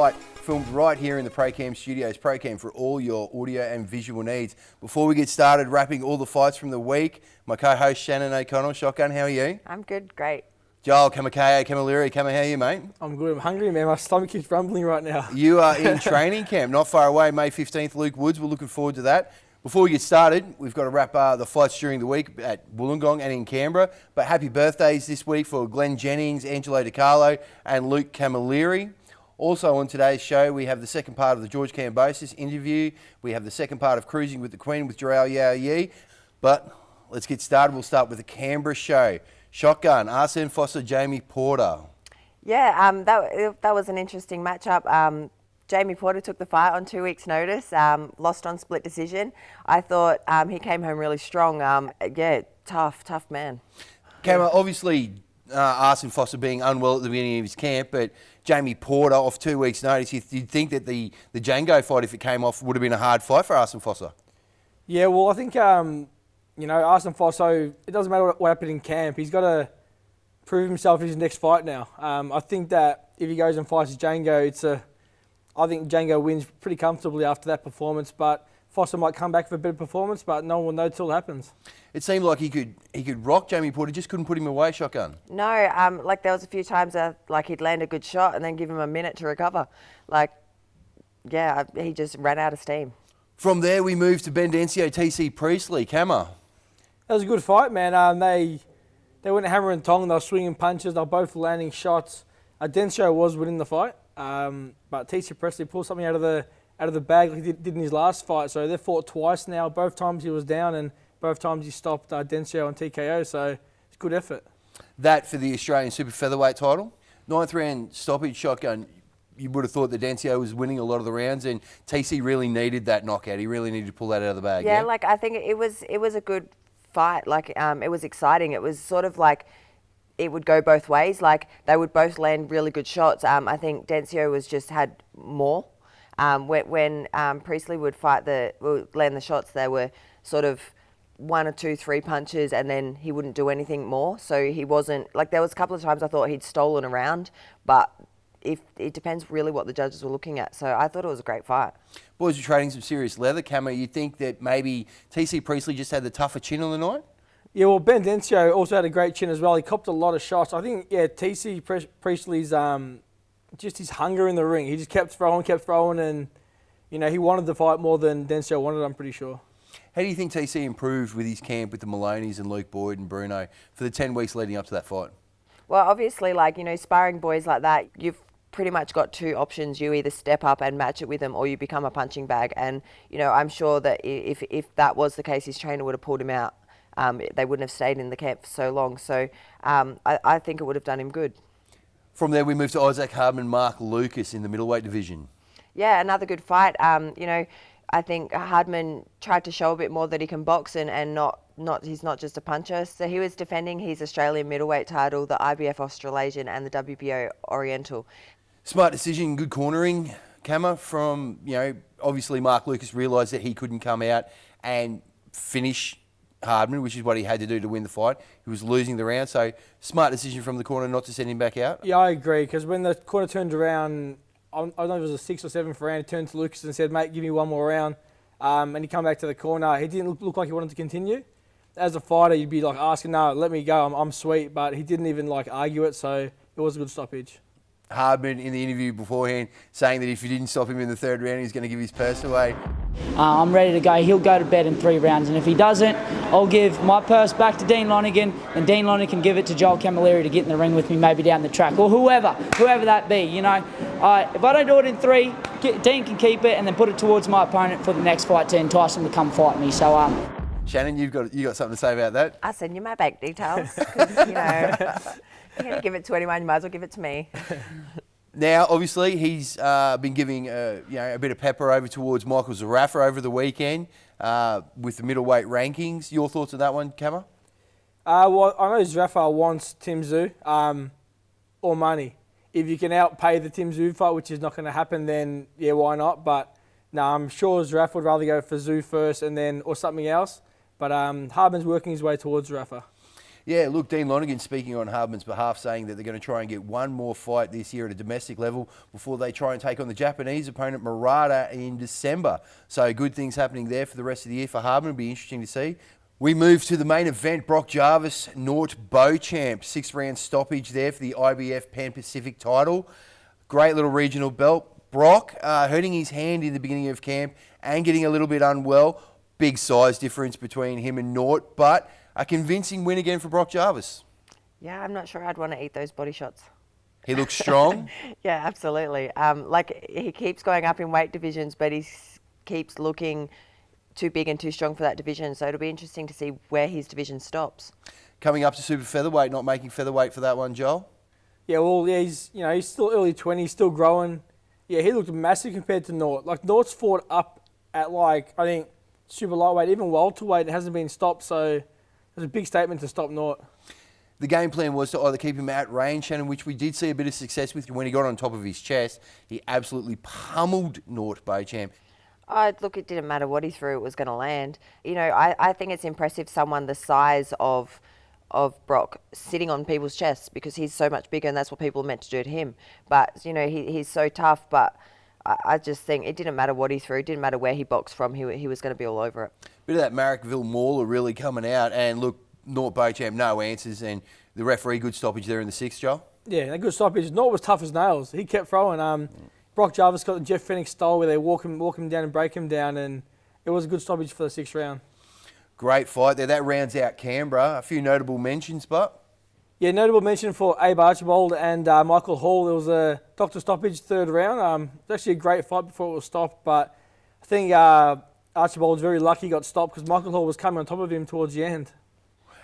Fight, filmed right here in the ProCam studios. ProCam for all your audio and visual needs. Before we get started wrapping all the fights from the week, my co-host Shannon O'Connell, Shotgun, how are you? I'm good, great. Joel Camilleri, how are you, mate? I'm good. I'm hungry, man. My stomach is rumbling right now. You are in training camp, not far away, May 15th, Luke Woods. We're looking forward to that. Before we get started, we've got to wrap the fights during the week at Wollongong and in Canberra. But happy birthdays this week for Glenn Jennings, Angelo DiCarlo and Luke Camilleri. Also on today's show, we have the second part of the George Kambosos interview. We have the second part of Cruising with the Queen with Jharal Yow Yeh. But let's get started. We'll start with the Canberra show. Shotgun, Arsene Foster, Jamie Porter. Yeah, that was an interesting matchup. Jamie Porter took the fight on 2 weeks' notice, lost on split decision. I thought he came home really strong. Tough man. Camera, obviously, Arsene Foster being unwell at the beginning of his camp, but Jamie Porter off 2 weeks' notice. You'd think that the Django fight, if it came off, would have been a hard fight for Arsene Foster. Yeah, well, I think, Arsene Foster, it doesn't matter what happened in camp. He's got to prove himself in his next fight now. I think that if he goes and fights Django, I think Django wins pretty comfortably after that performance, but Foster might come back for a better performance, but no one will know until it happens. It seemed like he could rock Jamie Porter, just couldn't put him away, Shotgun. No, there was a few times he'd land a good shot and then give him a minute to recover. He just ran out of steam. From there, we moved to Bendencio, TC Priestley. Cammer. That was a good fight, man. They went hammer and tong. They were swinging punches. They were both landing shots. Dencio was winning the fight. But TC Priestley pulled something out of the bag like he did in his last fight. So they fought twice now. Both times he was down and both times he stopped Dencio on TKO. So it's a good effort. That for the Australian super featherweight title. 9th round stoppage, Shotgun. You would have thought that Dencio was winning a lot of the rounds, and TC really needed that knockout. He really needed to pull that out of the bag. Yeah, I think it was a good fight. It was exciting. It was sort of like it would go both ways. They would both land really good shots. I think Dencio had more. When Priestley would land the shots, they were sort of 1 or 2, 3 punches, and then he wouldn't do anything more. So he wasn't there was a couple of times I thought he'd stolen a round, but it depends really what the judges were looking at. So I thought it was a great fight. Boys are trading some serious leather, Camo. You think that maybe TC Priestley just had the tougher chin on the night? Yeah, well, Bendencio also had a great chin as well. He copped a lot of shots. I think, TC Priestley's just his hunger in the ring. He just kept throwing, and, he wanted the fight more than Dencio wanted, I'm pretty sure. How do you think TC improved with his camp with the Maloneys and Luke Boyd and Browne for the 10 weeks leading up to that fight? Well, obviously, sparring boys like that, you've pretty much got 2 options. You either step up and match it with them, or you become a punching bag. And, I'm sure that if that was the case, his trainer would have pulled him out. They wouldn't have stayed in the camp for so long. So I think it would have done him good. From there, we move to Issac Hardman, Mark Lucas in the middleweight division. Yeah, another good fight. I think Hardman tried to show a bit more that he can box and he's not just a puncher. So he was defending his Australian middleweight title, the IBF Australasian and the WBO Oriental. Smart decision, good cornering, Cammer, from, obviously Mark Lucas realised that he couldn't come out and finish Hardman, which is what he had to do to win the fight. He was losing the round, so smart decision from the corner not to send him back out. Yeah, I agree, because when the corner turned around, I don't know if it was the 6th or 7th round, he turned to Lucas and said, "Mate, give me one more round." And he come back to the corner. He didn't look like he wanted to continue. As a fighter, you'd be asking, "No, let me go, I'm sweet," but he didn't even argue it, so it was a good stoppage. Hardman in the interview beforehand saying that if you didn't stop him in the 3rd round, he's going to give his purse away. I'm ready to go. He'll go to bed in 3 rounds, and if he doesn't, I'll give my purse back to Dean Lonergan, and Dean Lonergan can give it to Joel Camilleri to get in the ring with me, maybe down the track, or whoever that be. If I don't do it in 3, Dean can keep it and then put it towards my opponent for the next fight to entice him to come fight me. So, Shannon, you got something to say about that? I send you my bank details. You're going to give it to anyone, you might as well give it to me. Now, obviously, he's been giving a bit of pepper over towards Michael Zarafa over the weekend with the middleweight rankings. Your thoughts on that one, Cammer? Well, I know Zarafa wants Tim Tszyu or money. If you can outpay the Tim Tszyu fight, which is not going to happen, then yeah, why not? But no, I'm sure Zarafa would rather go for Tszyu first or something else. But Hardman's working his way towards Zarafa. Yeah, look, Dean Lonergan speaking on Hardman's behalf, saying that they're going to try and get one more fight this year at a domestic level before they try and take on the Japanese opponent Murata in December. So good things happening there for the rest of the year for Hardman. It'll be interesting to see. We move to the main event, Brock Javis, Nort Beauchamp. 6-round stoppage there for the IBF Pan Pacific title. Great little regional belt. Brock hurting his hand in the beginning of camp and getting a little bit unwell. Big size difference between him and Nort, but a convincing win again for Brock Javis. Yeah, I'm not sure I'd want to eat those body shots. He looks strong. Yeah, absolutely. He keeps going up in weight divisions, but he keeps looking too big and too strong for that division. So it'll be interesting to see where his division stops. Coming up to super featherweight, not making featherweight for that one, Joel. Yeah, well, yeah, he's still early 20s, still growing. Yeah, he looked massive compared to Nort. Like, Nort's fought up at, I think, super lightweight, even welterweight. It hasn't been stopped, so it's a big statement to stop Nort. The game plan was to either keep him at range, Shannon, which we did see a bit of success with when he got on top of his chest. He absolutely pummeled Nort Beauchamp. Look, it didn't matter what he threw, it was going to land. I think it's impressive someone the size of Brock sitting on people's chests, because he's so much bigger and that's what people are meant to do to him. But, he's so tough, but I just think it didn't matter what he threw, it didn't matter where he boxed from, he was going to be all over it. Bit of that Marrickville mauler really coming out, and look, Nort Beauchamp, no answers, and the referee, good stoppage there in the 6th, Joel. Yeah, a good stoppage. Nort was tough as nails. He kept throwing. Brock Javis got the Jeff Fenech style where they walk him down and break him down, and it was a good stoppage for the 6th round. Great fight there. That rounds out Canberra. A few notable mentions, but... Yeah, notable mention for Abe Archibald and Michael Hall. There was a doctor stoppage 3rd round. It was actually a great fight before it was stopped, but I think Archibald was very lucky he got stopped because Michael Hall was coming on top of him towards the end.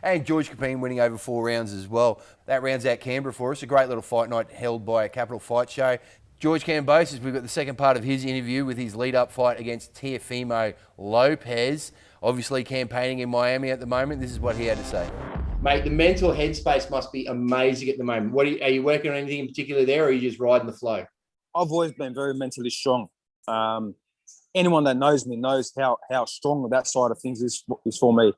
And George Kambosos winning over 4 rounds as well. That rounds out Canberra for us. A great little fight night held by a Capital Fight Show. George Kambosos, we've got the second part of his interview with his lead-up fight against Teofimo Lopez. Obviously campaigning in Miami at the moment. This is what he had to say. Mate, the mental headspace must be amazing at the moment. Are you working on anything in particular there, or are you just riding the flow? I've always been very mentally strong. Anyone that knows me knows how strong that side of things is for me.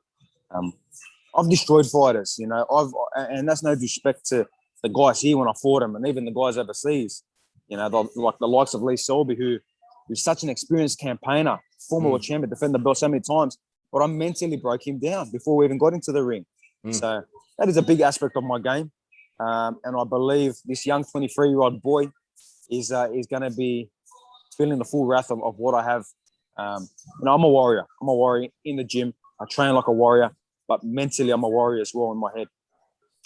I've destroyed fighters, and that's no disrespect to the guys here when I fought them, and even the guys overseas. Like the likes of Lee Selby, who's such an experienced campaigner, former world champion, defended the belt so many times, but I mentally broke him down before we even got into the ring. So that is a big aspect of my game, and I believe this young 23-year-old boy is going to be feeling the full wrath of what I have. I'm a warrior. I'm a warrior in the gym. I train like a warrior, but mentally I'm a warrior as well in my head.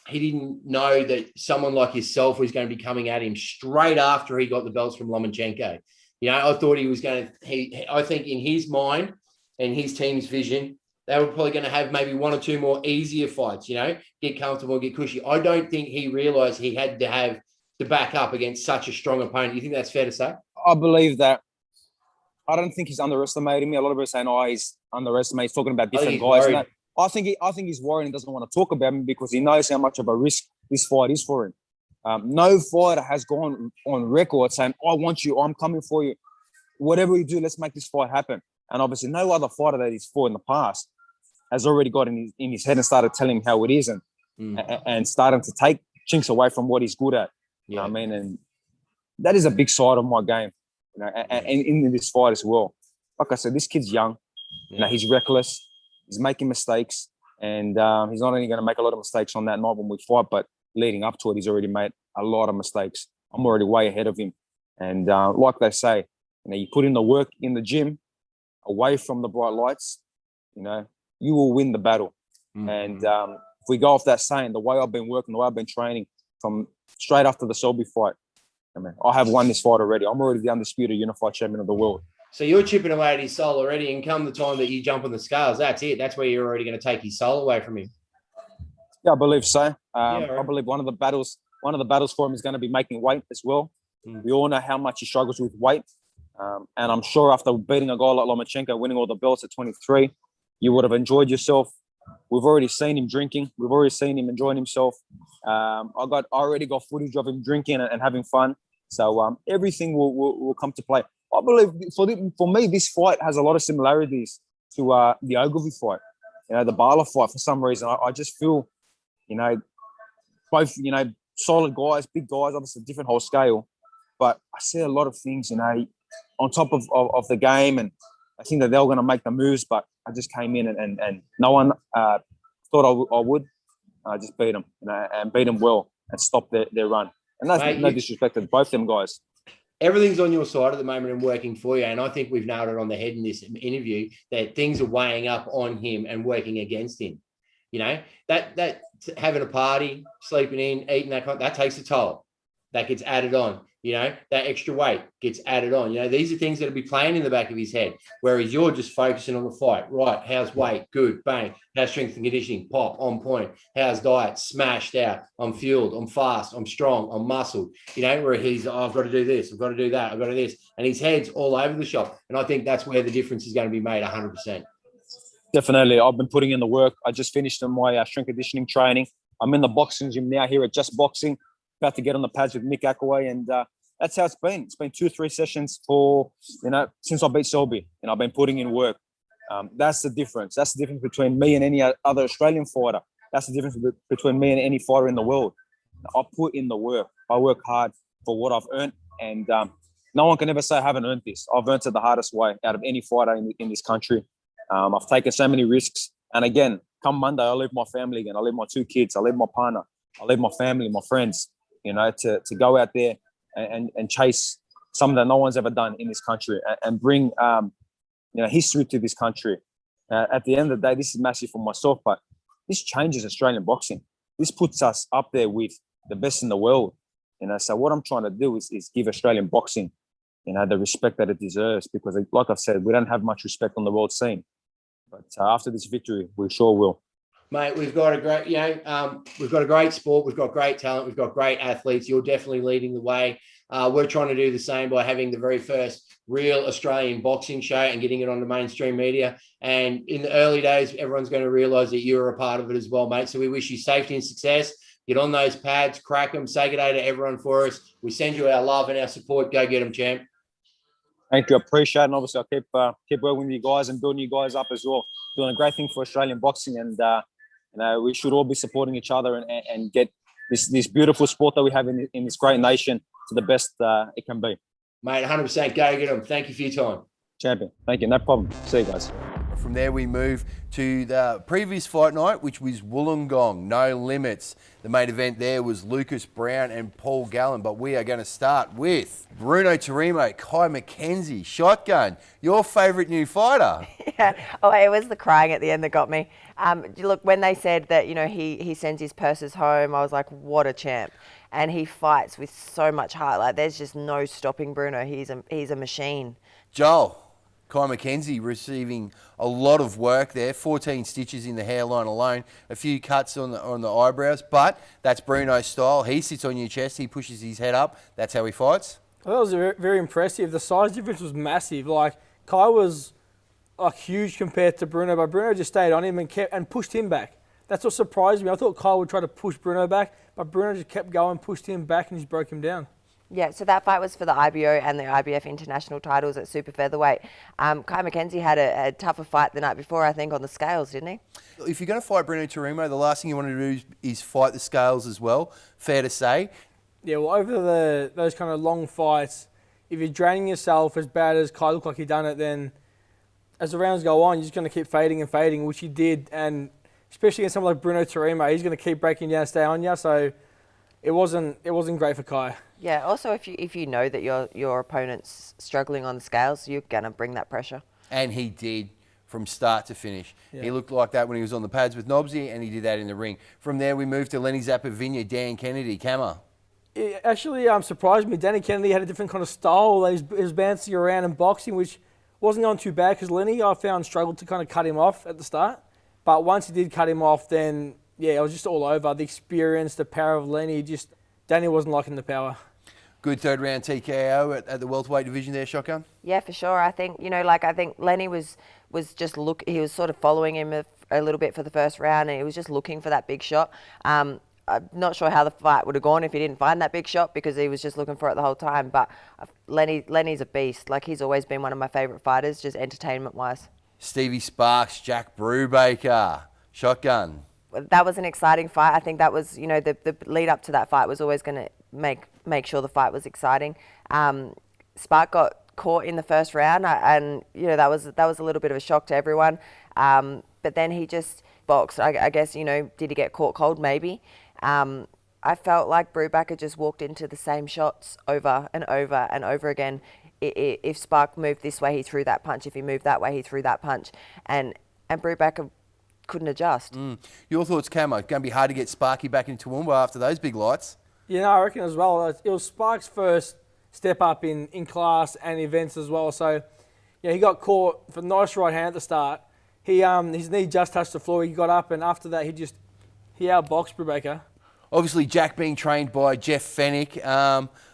He didn't know that someone like yourself was going to be coming at him straight after he got the belts from Lomachenko. I thought he was going to, I think in his mind and his team's vision, they were probably going to have maybe 1 or 2 more easier fights, get comfortable, get cushy. I don't think he realised he had to have to back up against such a strong opponent. You think that's fair to say? I believe that. I don't think he's underestimating me. A lot of people are saying, he's underestimated. He's talking about different guys. And that. I think he's worried and doesn't want to talk about me because he knows how much of a risk this fight is for him. No fighter has gone on record saying, I want you, I'm coming for you. Whatever you do, let's make this fight happen. And obviously no other fighter that he's fought in the past has already got in his head and started telling him how it is and starting to take chinks away from what he's good at. Yeah. And that is a big side of my game, and in this fight as well. Like I said, this kid's young, he's reckless, he's making mistakes, and he's not only going to make a lot of mistakes on that night when we fight, but leading up to it, he's already made a lot of mistakes. I'm already way ahead of him. And like they say, you put in the work in the gym, away from the bright lights, you will win the battle. And if we go off that saying, the way I've been working, the way I've been training from straight after the Selby fight, I have won this fight already. I'm already the undisputed unified champion of the world. So you're chipping away at his soul already, and come the time that you jump on the scales, that's it. That's where you're already going to take his soul away from him. Yeah, I believe so. Right. I believe one of the battles for him is going to be making weight as well. We all know how much he struggles with weight. And I'm sure after beating a guy like Lomachenko, winning all the belts at 23, you would have enjoyed yourself. We've already seen him drinking. We've already seen him enjoying himself. I already got footage of him drinking and having fun. So everything will come to play. I believe for me, this fight has a lot of similarities to the Ogilvy fight. The Bala fight, for some reason. I just feel You know, both, solid guys, big guys, obviously different whole scale. But I see a lot of things, on top of the game, and I think that they were going to make the moves, but I just came in and no one thought I would. I just beat them, and beat them well and stop their run. And that's no disrespect to both them guys. Everything's on your side at the moment and working for you. And I think we've nailed it on the head in this interview that things are weighing up on him and working against him. That having a party, sleeping in, eating that takes a toll. That gets added on. That extra weight gets added on. These are things that'll be playing in the back of his head, whereas you're just focusing on the fight. Right, how's weight? Good, bang. How's strength and conditioning? Pop, on point. How's diet? Smashed out. I'm fueled. I'm fast. I'm strong. I'm muscled. Where he's, I've got to do this. I've got to do that. I've got to do this. And his head's all over the shop. And I think that's where the difference is going to be made 100%. Definitely. I've been putting in the work. I just finished my strength conditioning training. I'm in the boxing gym now here at Just Boxing, about to get on the pads with Nick Akaway, and that's how it's been. It's been 2-3 sessions for, since I beat Selby, and I've been putting in work. That's the difference. That's the difference between me and any other Australian fighter. That's the difference between me and any fighter in the world. I put in the work. I work hard for what I've earned, and no one can ever say I haven't earned this. I've earned it the hardest way out of any fighter in this country. I've taken so many risks, and again, come Monday, I leave my family again. I leave my 2 kids. I leave my partner. I leave my family, my friends, to go out there and chase something that no one's ever done in this country and bring, history to this country. At the end of the day, this is massive for myself, but this changes Australian boxing. This puts us up there with the best in the world. So what I'm trying to do is give Australian boxing, the respect that it deserves, because like I've said, we don't have much respect on the world scene. But after this victory, we sure will. Mate, we've got a great, we've got a great sport. We've got great talent. We've got great athletes. You're definitely leading the way. We're trying to do the same by having the very first real Australian boxing show and getting it on the mainstream media. And in the early days, everyone's going to realise that you're a part of it as well, mate. So we wish you safety and success. Get on those pads, crack them, say good day to everyone for us. We send you our love and our support. Go get them, champ. Thank you. I appreciate it. And obviously, I'll keep working with you guys and building you guys up as well. Doing a great thing for Australian boxing, and we should all be supporting each other and get this beautiful sport that we have in this great nation to the best it can be. Mate, 100%. Go get them. Thank you for your time. Champion. Thank you. No problem. See you guys. From there, we move to the previous fight night, which was Wollongong, No Limits. The main event there was Lucas Browne and Paul Gallen, but we are going to start with Bruno Tarimo, Kai McKenzie, Shotgun, your favourite new fighter. Yeah. Oh, it was the crying at the end that got me. Look, when they said that, he sends his purses home, I was like, what a champ. And he fights with so much heart. Like, there's just no stopping Bruno. He's a machine. Joel, Kai McKenzie receiving a lot of work there, 14 stitches in the hairline alone, a few cuts on the eyebrows, but that's Bruno's style. He sits on your chest, he pushes his head up. That's how he fights. Well, that was very impressive. The size difference was massive. Like, Kai was huge compared to Bruno, but Bruno just stayed on him and pushed him back. That's what surprised me. I thought Kai would try to push Bruno back, but Bruno just kept going, pushed him back, and just broke him down. Yeah, so that fight was for the IBO and the IBF international titles at super featherweight. Kai McKenzie had a tougher fight the night before, I think, on the scales, didn't he? If you're going to fight Bruno Tarimo, the last thing you want to do is fight the scales as well, fair to say. Yeah, well, over those kind of long fights, if you're draining yourself as bad as Kai looked like he done it, then as the rounds go on, you're just going to keep fading and fading, which he did. And especially against someone like Bruno Tarimo, he's going to keep breaking down, stay on you. So it wasn't great for Kai. Yeah. Also, if you know that your opponent's struggling on the scales, you're gonna bring that pressure. And he did from start to finish. Yeah. He looked like that when he was on the pads with Nobsy, and he did that in the ring. From there, we moved to Lenny Zapavinia, Dan Kennedy, Kama. It actually surprised me. Danny Kennedy had a different kind of style. He was bouncing around and boxing, which wasn't going too bad because Lenny, I found, struggled to kind of cut him off at the start. But once he did cut him off, then yeah, it was just all over. The experience, the power of Lenny, Danny wasn't liking the power. Good third round TKO at the welterweight division there, Shotgun? Yeah, for sure. I think, I think Lenny was just he was sort of following him a little bit for the first round, and he was just looking for that big shot. I'm not sure how the fight would have gone if he didn't find that big shot because he was just looking for it the whole time. But Lenny's a beast. Like, he's always been one of my favourite fighters, just entertainment-wise. Stevie Sparks, Jack Brubaker, Shotgun. That was an exciting fight. I think that was, the lead up to that fight was always going to make sure the fight was exciting. Spark got caught in the first round, and that was a little bit of a shock to everyone. But then he just boxed. I guess, did he get caught cold? Maybe. I felt like Brubaker just walked into the same shots over and over and over again. If Spark moved this way, he threw that punch. If he moved that way, he threw that punch. And Brubaker couldn't adjust. Your thoughts, Camo? It's going to be hard to get Sparky back into Toowoomba after those big lights. Yeah, I reckon as well. It was Spark's first step up in class and events as well. So, he got caught for a nice right hand at the start. His knee just touched the floor. He got up, and after that, he outboxed Brubaker. Obviously, Jack being trained by Jeff Fennick.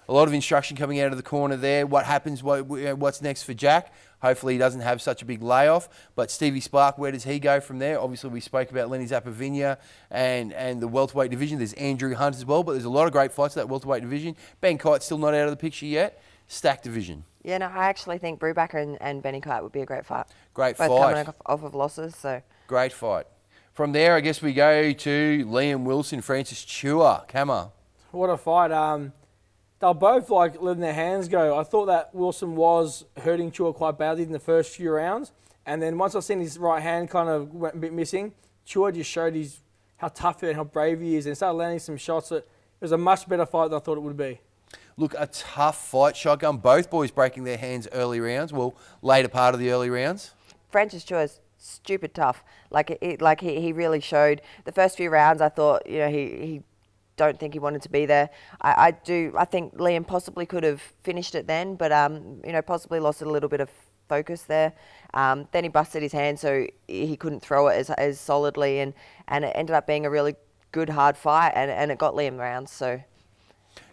A lot of instruction coming out of the corner there. What happens? What's next for Jack? Hopefully he doesn't have such a big layoff. But Stevie Spark, where does he go from there? Obviously, we spoke about Lenny Zapavinia and the welterweight division. There's Andrew Hunt as well, but there's a lot of great fights in that welterweight division. Ben Kite's still not out of the picture yet. Stacked division. Yeah, no, I actually think Brubaker and Benny Kite would be a great fight. Great Both fight. coming off of losses, so. Great fight. From there, I guess we go to Liam Wilson, Francis Chua. Cammer. What a fight. They were both letting their hands go. I thought that Wilson was hurting Chua quite badly in the first few rounds. And then once I seen his right hand kind of went a bit missing, Chua just showed how tough and how brave he is and started landing some shots. It was a much better fight than I thought it would be. Look, a tough fight, Shotgun. Both boys breaking their hands early rounds. Well, later part of the early rounds. Francis Chua's stupid tough. He really showed. The first few rounds, I thought, he don't think he wanted to be there. I think Liam possibly could have finished it then, but possibly lost a little bit of focus there. Then he busted his hand, so he couldn't throw it as solidly, and it ended up being a really good hard fight, and it got Liam rounds. So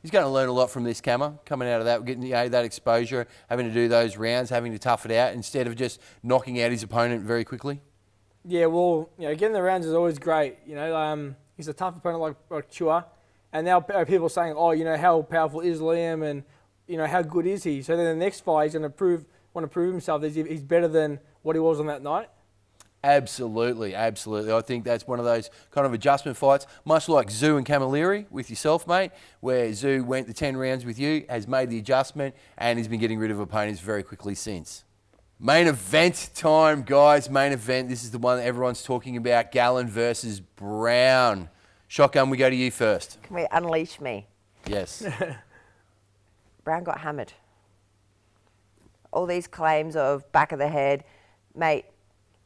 he's going to learn a lot from this, Cammer, coming out of that, getting that exposure, having to do those rounds, having to tough it out instead of just knocking out his opponent very quickly. Yeah, well, getting the rounds is always great. He's a tough opponent like Chua, and now people are saying, how powerful is Liam, and how good is he? So then the next fight, he's going to want to prove himself that he's better than what he was on that night. Absolutely, absolutely. I think that's one of those kind of adjustment fights, much like Zoo and Camilleri with yourself, mate, where Zoo went the 10 rounds with you, has made the adjustment, and he's been getting rid of opponents very quickly since. Main event time, guys. Main event. This is the one that everyone's talking about. Gallen versus Browne. Shotgun, we go to you first. can we unleash me? Yes. Browne got hammered. All these claims of back of the head. Mate,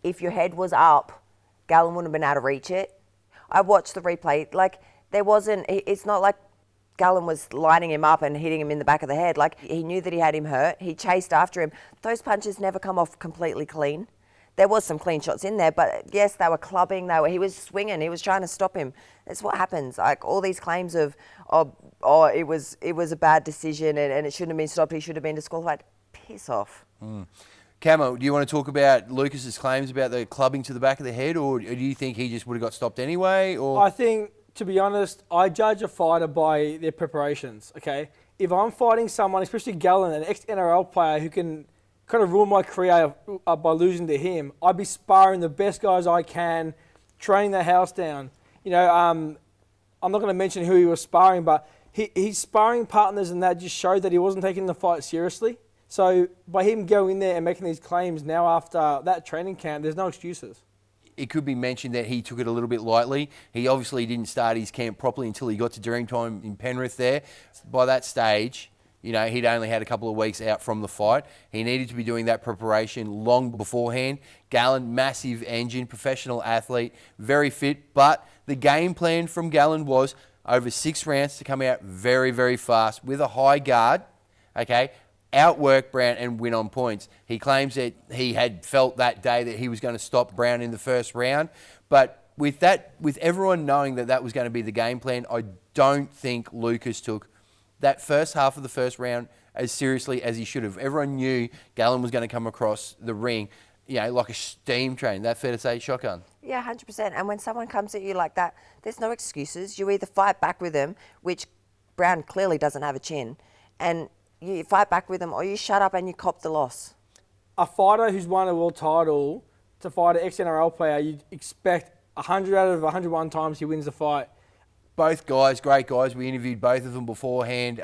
if your head was up, Gallen wouldn't have been able to reach it. I watched the replay. It's not like Gallen was lining him up and hitting him in the back of the head. He knew that he had him hurt. He chased after him. Those punches never come off completely clean. There was some clean shots in there, but yes, they were clubbing. He was swinging. He was trying to stop him. That's what happens. All these claims of, it was a bad decision and it shouldn't have been stopped. He should have been disqualified. Piss off. Camo, do you want to talk about Lucas's claims about the clubbing to the back of the head, or do you think he just would have got stopped anyway? Or I think, to be honest, I judge a fighter by their preparations, okay? If I'm fighting someone, especially Gallen, an ex-NRL player who can kind of ruin my career by losing to him, I'd be sparring the best guys I can, training the house down. I'm not going to mention who he was sparring, but his sparring partners and that just showed that he wasn't taking the fight seriously. So by him going in there and making these claims now after that training camp, there's no excuses. it could be mentioned that he took it a little bit lightly. He obviously didn't start his camp properly until he got to Dreamtime in Penrith there. By that stage, you know, he'd only had a couple of weeks out from the fight. He needed to be doing that preparation long beforehand. Gallen, massive engine, professional athlete, very fit. But the game plan from Gallen was over 6 rounds to come out very, very fast with a high guard, okay, outwork Browne and win on points. He claims that he had felt that day that he was going to stop Browne in the first round. But with that, with everyone knowing that that was going to be the game plan, I don't think Lucas took that first half of the first round as seriously as he should have. Everyone knew Gallen was going to come across the ring, you know, like a steam train. That fair to say, Shotgun? Yeah, 100%. And when someone comes at you like that, there's no excuses. You either fight back with them, which Browne clearly doesn't have a chin, and you fight back with them, or you shut up and you cop the loss. A fighter who's won a world title to fight an ex-NRL player, you'd expect 100 out of 101 times he wins the fight. Both guys, great guys. We interviewed both of them beforehand.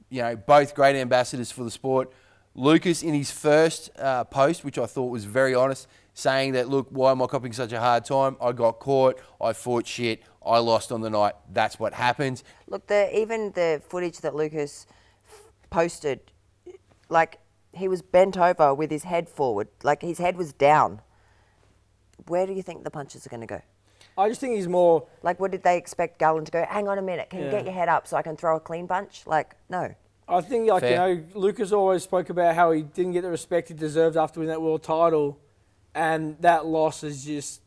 Both great ambassadors for the sport. Lucas, in his first post, which I thought was very honest, saying that, look, why am I copying such a hard time? I got caught. I fought shit. I lost on the night. That's what happens. Look, even the footage that Lucas posted, like, he was bent over with his head forward. Like, his head was down. Where do you think the punches are going to go? I just think he's more... Like, what did they expect Gallen to go, hang on a minute, can you get your head up so I can throw a clean punch? Like, no. I think, Lucas always spoke about how he didn't get the respect he deserved after winning that world title, and that loss has just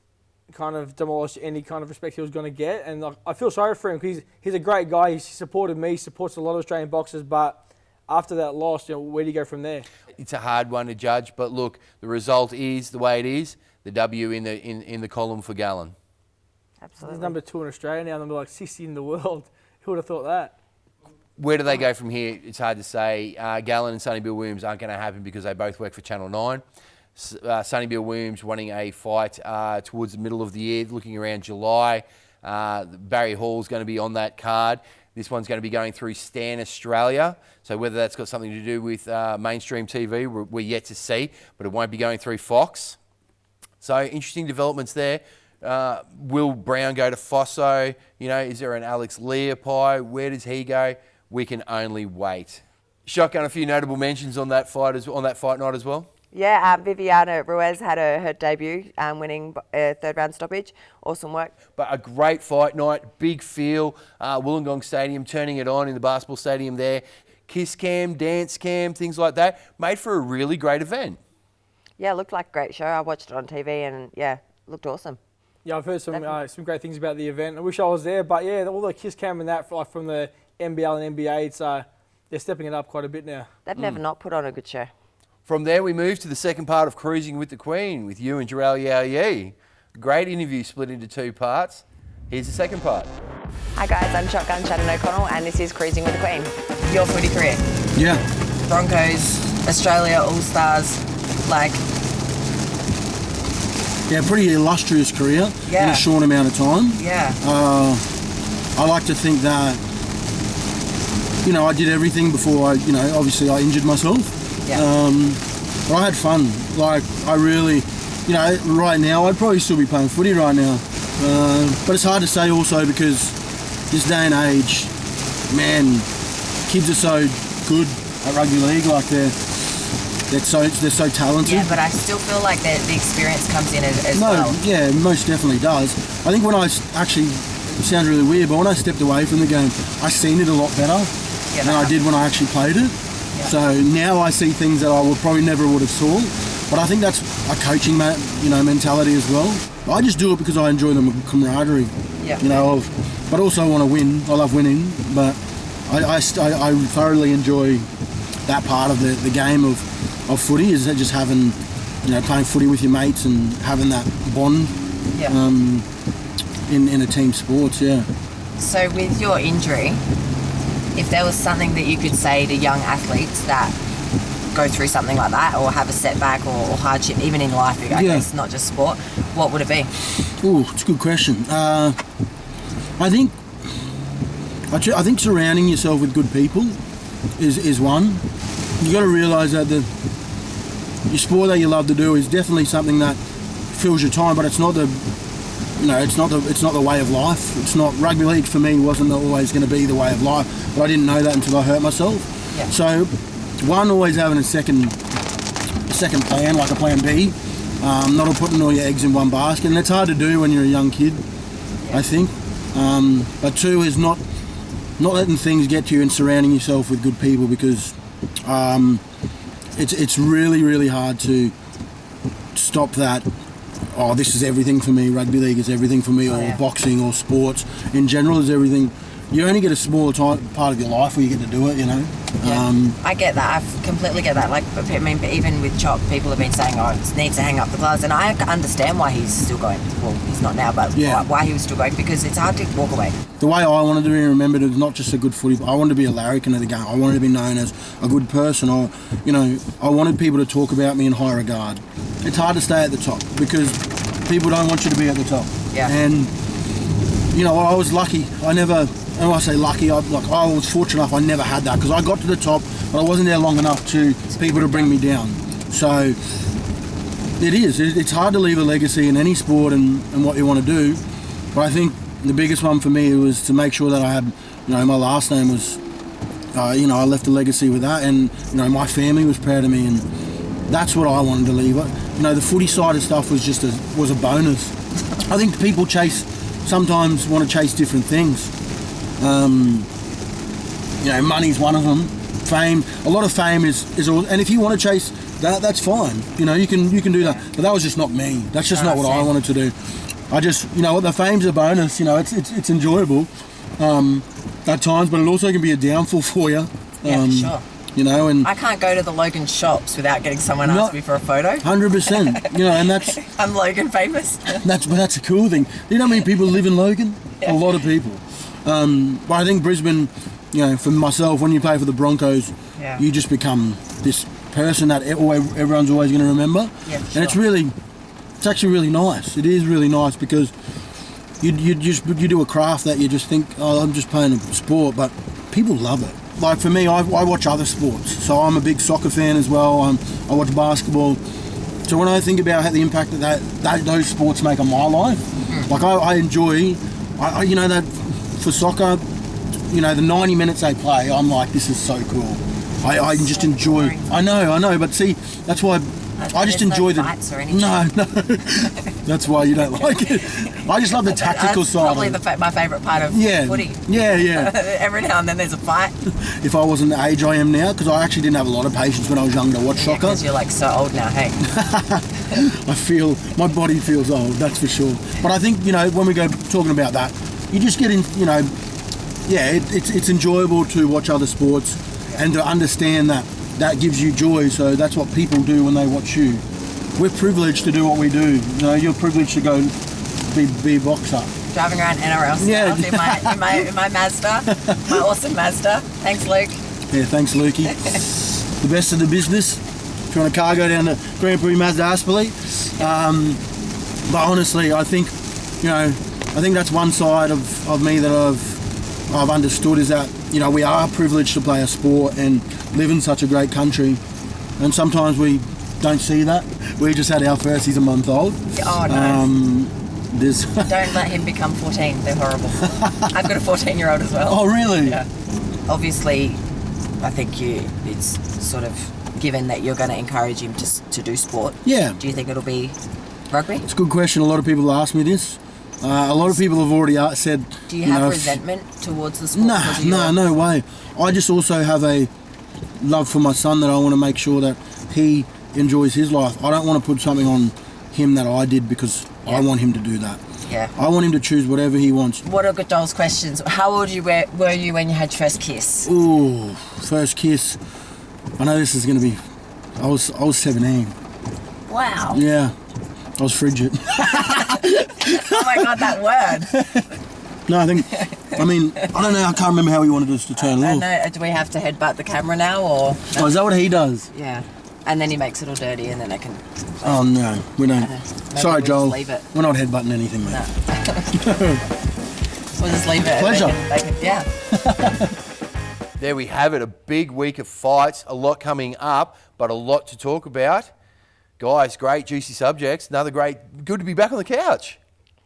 kind of demolished any kind of respect he was going to get. And I feel sorry for him because he's a great guy. He supported me, supports a lot of Australian boxers, but after that loss, where do you go from there? It's a hard one to judge, but look, the result is the way it is. The W in the column for Gallen. Absolutely. He's number 2 in Australia now, number 60 in the world. Who would have thought that? Where do they go from here? It's hard to say. Gallen and Sonny Bill Williams aren't going to happen because they both work for Channel 9. Sonny Bill Williams wanting a fight towards the middle of the year, looking around July. Barry Hall's going to be on that card. This one's going to be going through Stan Australia. So whether that's got something to do with mainstream TV, we're yet to see. But it won't be going through Fox. So interesting developments there. Will Browne go to Fosso? Is there an Alex Leopi? Where does he go? We can only wait. Shotgun, a few notable mentions on that fight night as well. Yeah, Viviana Ruiz had her debut, winning a third-round stoppage. Awesome work. But a great fight night, big feel. Wollongong Stadium, turning it on in the basketball stadium there. Kiss cam, dance cam, things like that. Made for a really great event. Yeah, it looked like a great show. I watched it on TV and, yeah, looked awesome. Yeah, I've heard some great things about the event. I wish I was there, but yeah, all the kiss cam and that from the NBL and NBA, they're stepping it up quite a bit now. They've never not put on a good show. From there, we move to the second part of Cruising with the Queen with you and Jharal Yow Yeh. Great interview split into 2 parts. Here's the second part. Hi guys, I'm Shotgun Shannon O'Connell and this is Cruising with the Queen. Your footy career. Yeah. Broncos, Australia, All-Stars, Yeah, pretty illustrious career in Yeah. a short amount of time. Yeah. I like to think that, I did everything before obviously I injured myself. Yeah. But I had fun. I really, right now, I'd probably still be playing footy right now. But it's hard to say also because this day and age, man, kids are so good at rugby league, they're so talented. Yeah, but I still feel like the experience comes in as well. Yeah, most definitely does. I think when I actually, it sounds really weird, but when I stepped away from the game, I seen it a lot better than I did when I actually played it. Yeah. So now I see things that I probably never would have saw. But I think that's a coaching, mentality as well. I just do it because I enjoy the camaraderie. Yeah. But also I want to win. I love winning, but I thoroughly enjoy that part of the game of footy, is that just having, playing footy with your mates and having that bond in a team sports, yeah. So with your injury, if there was something that you could say to young athletes that go through something like that or have a setback or hardship, even in life, I guess, not just sport, what would it be? Oh, it's a good question. I think surrounding yourself with good people is one. You got to realise that your sport that you love to do is definitely something that fills your time, but it's not the way of life. It's not, rugby league for me wasn't always going to be the way of life, but I didn't know that until I hurt myself. Yeah. So, one, always having a second plan, like a plan B, not putting all your eggs in one basket, and it's hard to do when you're a young kid, I think. But 2 is not letting things get to you and surrounding yourself with good people, because it's really, really hard to stop that. Oh, this is everything for me. Rugby league is everything for me, or boxing, or sports in general is everything. You only get a smaller part of your life where you get to do it, Yeah, I get that. I completely get that. Even with Chop, people have been saying, it needs to hang up the gloves. And I understand why he's still going. Well, he's not now, but why he was still going, because it's hard to walk away. The way I wanted to be remembered is not just a good footy, I wanted to be a larrikin of the game. I wanted to be known as a good person. I wanted people to talk about me in high regard. It's hard to stay at the top because people don't want you to be at the top. Yeah. And, you know, I was lucky. And when I say lucky, I was fortunate enough I never had that, because I got to the top, but I wasn't there long enough to people to bring me down. So it's hard to leave a legacy in any sport and what you want to do. But I think the biggest one for me was to make sure that I had, you know, my last name was, you know, I left a legacy with that, and, you know, my family was proud of me, and that's what I wanted to leave. You know, the footy side of stuff was just a bonus. I think people sometimes want to chase different things. You know, money's one of them. Fame, a lot of fame is all, and if you want to chase that, that's fine. You know, you can do that. But that was just not me. That's just not what I wanted to do. I just, you know, the fame's a bonus. You know, it's enjoyable at times, but it also can be a downfall for you. Yeah, for sure. You know, and I can't go to the Logan shops without getting someone ask me for a photo. 100%. You know, and that's I'm Logan famous. that's a cool thing. You know how many people live in Logan? A lot of people. But I think Brisbane, you know, for myself, when you play for the Broncos, you just become this person that everyone's always going to remember. Yeah, for and sure. It's actually really nice. It is really nice, because you do a craft that you just think, oh, I'm just playing a sport, but people love it. Like for me, I watch other sports, so I'm a big soccer fan as well. I watch basketball. So when I think about the impact that those sports make on my life, like I enjoy, you know, that for soccer, you know, the 90 minutes they play, I'm like, this is so cool. I can just enjoy. Boring. I know, but see, that's why I just enjoy no fights or anything. No. That's why you don't like it. I just love the tactical That's side. probably my favourite part of footy. Yeah. Every now and then there's a fight. If I wasn't the age I am now, because I actually didn't have a lot of patience when I was younger to watch soccer. Because you're like so old now, hey. My body feels old, that's for sure. But I think, you know, when we go talking about that, you just get in, you know, it's enjoyable to watch other sports and to understand that gives you joy. So that's what people do when they watch you. We're privileged to do what we do. You know, you're privileged to go be a boxer. Driving around NRL styles in my Mazda, my awesome Mazda. Thanks, Luke. Yeah, thanks, Lukey. The best of the business. If you want a car, go down to Grand Prix Mazda Aspley. But honestly, I think, you know, that's one side of me that I've understood, is that, you know, we are privileged to play a sport and live in such a great country, and sometimes we don't see that. We just had our first, he's a month old. Oh, no. Don't let him become 14. They're horrible. I've got a 14-year-old as well. Oh, really? Yeah. Obviously, I think it's sort of given that you're going to encourage him to do sport. Yeah. Do you think it'll be rugby? It's a good question. A lot of people ask me this. A lot of people have already said... Do you have resentment towards the sport? No way. I just also have a love for my son that I want to make sure that he enjoys his life. I don't want to put something on him that I did because I want him to do that. Yeah. I want him to choose whatever he wants. What are Joel's questions? How old were you when you had your first kiss? Ooh, first kiss. I know this is going to be... I was 17. Wow. Yeah. I was frigid. Oh my God, that word. No, I don't know. I can't remember how he wanted us to turn it off. No, do we have to headbutt the camera now, or? Oh, is that what he does? Yeah. And then he makes it all dirty, and then I can. Oh no, we don't. Sorry, we'll Joel. just leave it. We're not headbutting anything, mate. No. We'll just leave it. Pleasure. Yeah. There we have it, a big week of fights, a lot coming up, but a lot to talk about. Guys, great, juicy subjects. Good to be back on the couch.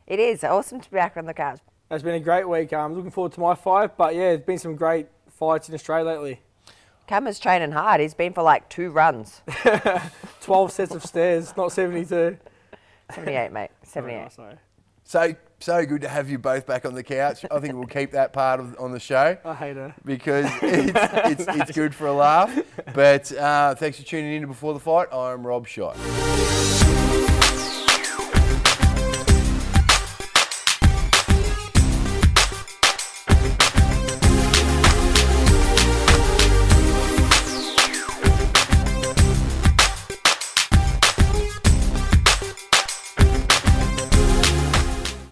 It is awesome to be back on the couch. It's been a great week. I'm looking forward to my fight, but yeah, there's been some great fights in Australia lately. Cam is training hard. He's been for like 2 runs. 12 sets of stairs, not 72. 78, mate. 78. Oh, sorry. So good to have you both back on the couch. I think we'll keep that part on the show. I hate her. Because it's good for a laugh. But thanks for tuning in to Before the Fight. I'm Rob Schyff.